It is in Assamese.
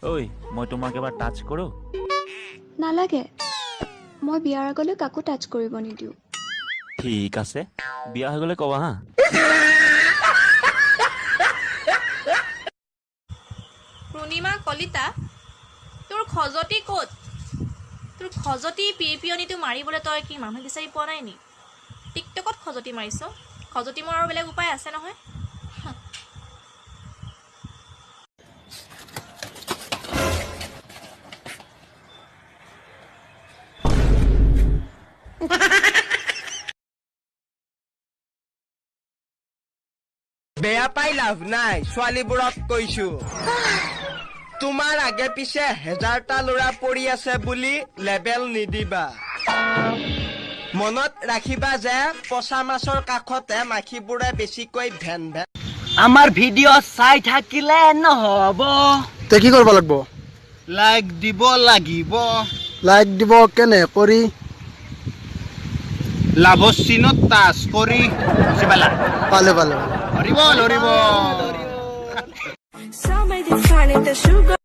ঐ মই তোমাক এবাৰ টাচ কৰোঁ নালাগে মই বিয়াৰ আগলৈ কাকো টাচ কৰিব নিদিওঁ ঠিক আছে বিয়া হৈ গ'লে ক'বা হা পূৰ্ণিমা কলিতা তোৰ খজতি ক'ত তোৰ খজতি পিয়নিটো মাৰিবলৈ তই কি মানুহ বিচাৰি পোৱা নাই নি টিকটকত খজতি মাৰিছ খজতি মৰাৰ বেলেগ উপায় আছে নহয় বেয়া পাই লাভ নাই ছোৱালীবোৰক কৈছো তোমাৰ আগে পিছে হেজাৰটা ল'ৰা পৰি আছে বুলি লেবেল নিদিবা মনত ৰাখিবা যে পচা মাছৰ কাষতে মাখিবোৰে বেছিকৈ ভেন ভেন আমাৰ ভিডিঅ' চাই থাকিলে নহ'ব তে কি কৰিব লাগিব লাইক দিব লাগিব লাইক দিব কেনে কৰি লাভৰ চিনত টাচ কৰি বুজিপালা পালে পালে horrible horrible Somebody find it the sugar